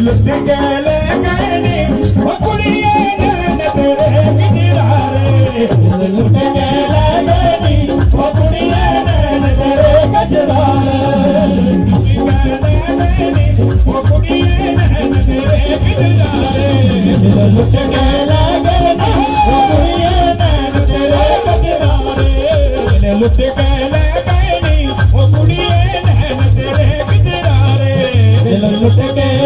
लुट गए गए वो कुड़िए नैन तेरे गजरारे लुट गए गए वो कुड़िए नैन तेरे गजरारे वो कुड़िए नैन तेरे गजरारे लुट गए गए वो कुड़िए नैन तेरे गजरारे लुट गए गए वो कुड़िए नैन तेरे गजरारे लुट गए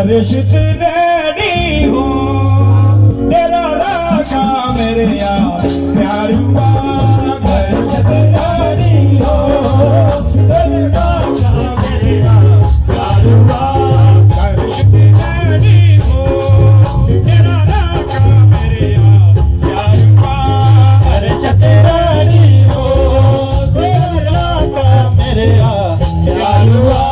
रिश्त रेडी हो तेरा राजा मेरे यार प्यार हुआ रिश्त रेडी हो तेरा राजा मेरे यार प्यार हुआ रिश्त रेडी हो तेरा राजा मेरे यार प्यार हुआ रिश्त रेडी हो तेरा राजा मेरे यार प्यार हुआ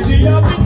Dia